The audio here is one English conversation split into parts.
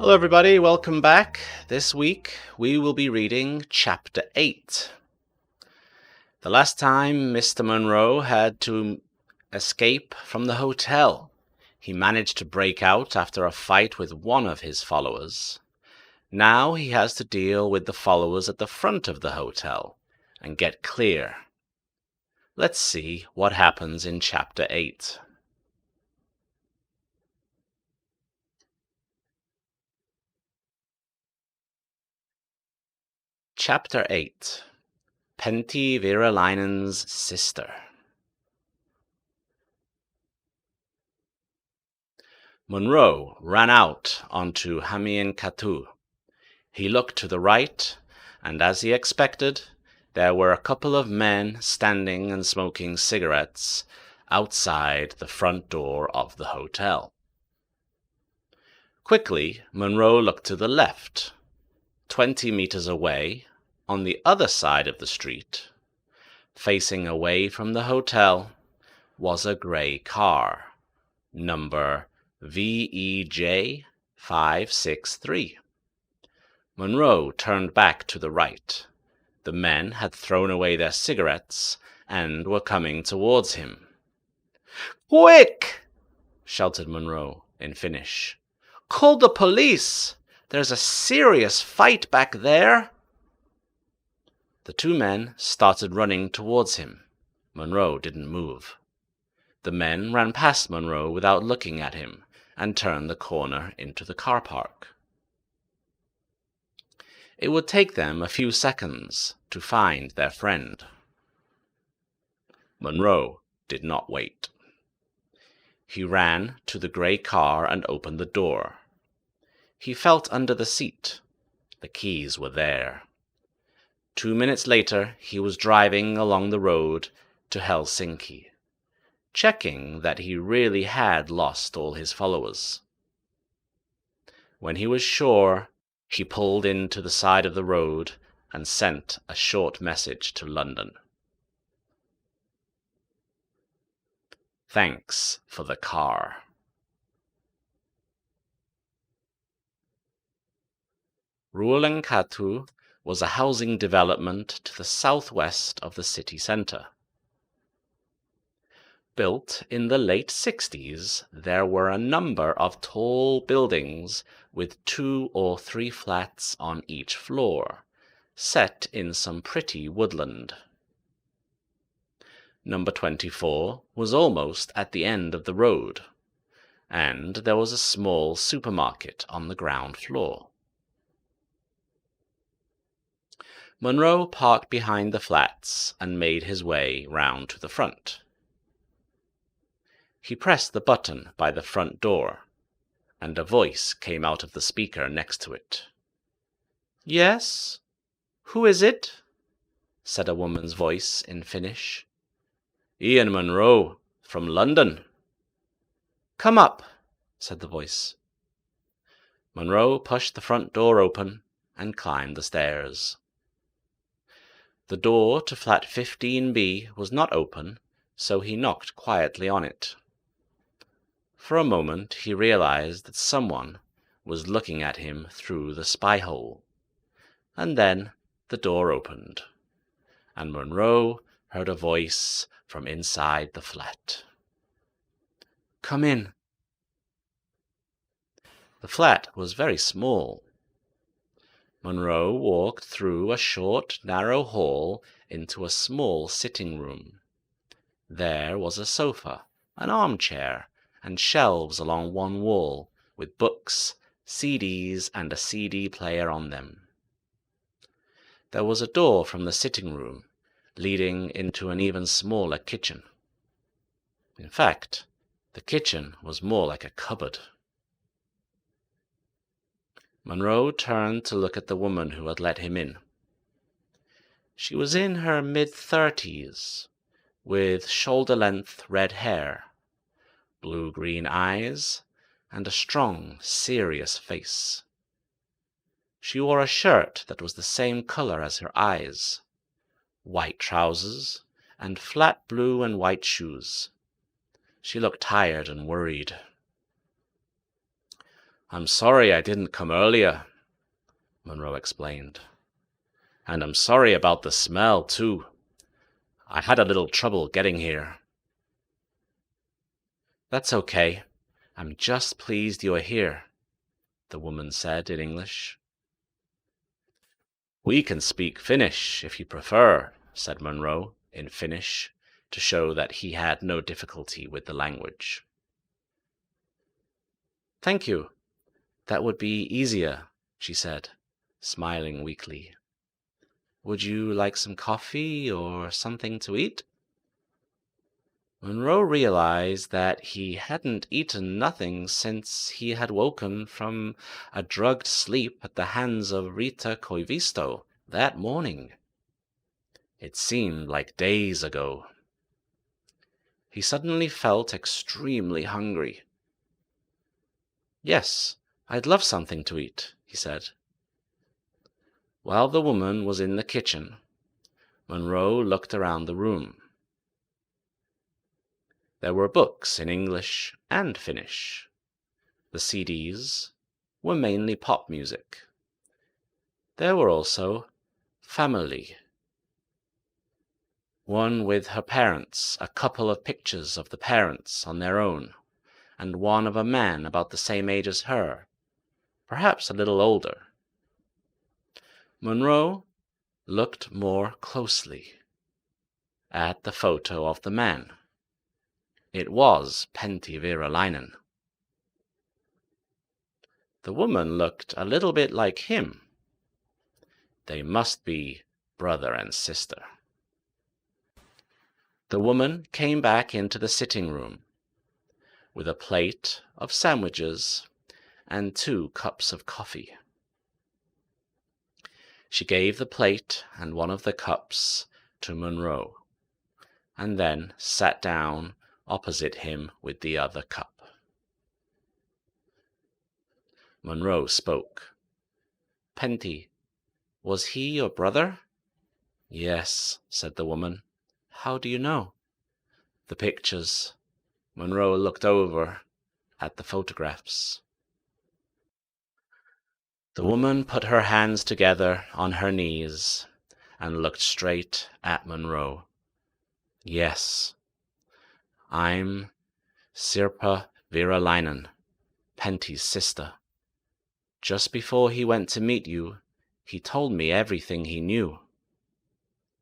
Hello everybody, welcome back. This week we will be reading Chapter 8. The last time Mr. Monroe had to escape from the hotel, he managed to break out after a fight with one of his followers. Now he has to deal with the followers at the front of the hotel and get clear. Let's see what happens in Chapter 8. Chapter 8. Pentti Virolainen's sister. Monroe ran out onto Hameenkatu. He looked to the right, and as he expected, there were a couple of men standing and smoking cigarettes outside the front door of the hotel. Quickly, Monroe looked to the left. 20 meters away, on the other side of the street, facing away from the hotel, was a gray car, number VEJ 563. Monroe turned back to the right. The men had thrown away their cigarettes and were coming towards him. "Quick!" shouted Monroe in Finnish. "Call the police! There's a serious fight back there!" The two men started running towards him. Monroe didn't move. The men ran past Monroe without looking at him and turned the corner into the car park. It would take them a few seconds to find their friend. Monroe did not wait. He ran to the gray car and opened the door. He felt under the seat. The keys were there. 2 minutes later, he was driving along the road to Helsinki, checking that he really had lost all his followers. When he was sure, he pulled into the side of the road and sent a short message to London. "Thanks for the car." Virolainen was a housing development to the southwest of the city centre. Built in the late 60s, there were a number of tall buildings with 2 or 3 flats on each floor, set in some pretty woodland. Number 24 was almost at the end of the road, and there was a small supermarket on the ground floor. Monroe parked behind the flats and made his way round to the front. He pressed the button by the front door, and a voice came out of the speaker next to it. "Yes? Who is it?" said a woman's voice in Finnish. "Ian Monroe, from London." "Come up," said the voice. Monroe pushed the front door open and climbed the stairs. The door to flat 15B was not open, so he knocked quietly on it. For a moment he realized that someone was looking at him through the spy hole, and then the door opened, and Monroe heard a voice from inside the flat. "Come in." The flat was very small. Monroe walked through a short, narrow hall into a small sitting room. There was a sofa, an armchair, and shelves along one wall, with books, CDs, and a CD player on them. There was a door from the sitting room, leading into an even smaller kitchen. In fact, the kitchen was more like a cupboard. Monroe turned to look at the woman who had let him in. She was in her mid-30s, with shoulder-length red hair, blue-green eyes, and a strong, serious face. She wore a shirt that was the same color as her eyes, white trousers, and flat blue and white shoes. She looked tired and worried. I'm sorry I didn't come earlier, Monroe explained. And I'm sorry about the smell, too. I had a little trouble getting here. That's okay. I'm just pleased you're here, the woman said in English. We can speak Finnish if you prefer, said Monroe in Finnish, to show that he had no difficulty with the language. Thank you. That would be easier, she said, smiling weakly. Would you like some coffee or something to eat? Monroe realized that he hadn't eaten nothing since he had woken from a drugged sleep at the hands of Rita Koivisto that morning. It seemed like days ago. He suddenly felt extremely hungry. Yes, I'd love something to eat, he said. While the woman was in the kitchen, Monroe looked around the room. There were books in English and Finnish. The CDs were mainly pop music. There were also family. One with her parents, a couple of pictures of the parents on their own, and one of a man about the same age as her, perhaps a little older. Monroe looked more closely at the photo of the man. It was Pentti Virolainen. The woman looked a little bit like him. They must be brother and sister. The woman came back into the sitting room with a plate of sandwiches and 2 cups of coffee. She gave the plate and one of the cups to Monroe, and then sat down opposite him with the other cup. Monroe spoke. Pentti, was he your brother? Yes, said the woman. How do you know? The pictures. Monroe looked over at the photographs. The woman put her hands together on her knees and looked straight at Monroe. Yes, I'm Sirpa Virolainen, Pentti's sister. Just before he went to meet you, he told me everything he knew.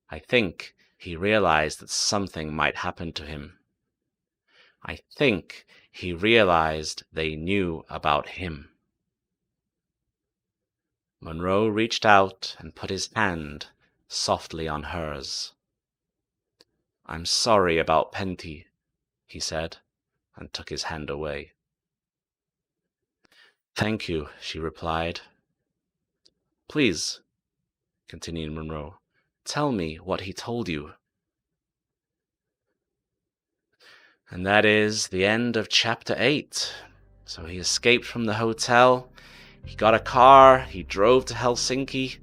I think he realized that something might happen to him. I think he realized they knew about him. Monroe reached out and put his hand softly on hers. I'm sorry about Pentti, he said, and took his hand away. Thank you, she replied. Please, continued Monroe, tell me what he told you. And that is the end of chapter 8. So he escaped from the hotel, he got a car, he drove to Helsinki,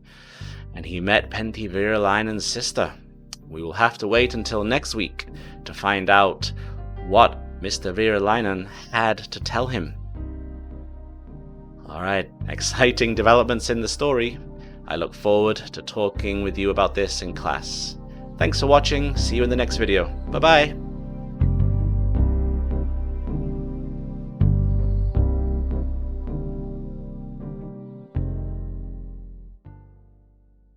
and he met Pentti Virolainen's sister. We will have to wait until next week to find out what Mr. Virolainen had to tell him. Alright, exciting developments in the story. I look forward to talking with you about this in class. Thanks for watching, see you in the next video. Bye bye!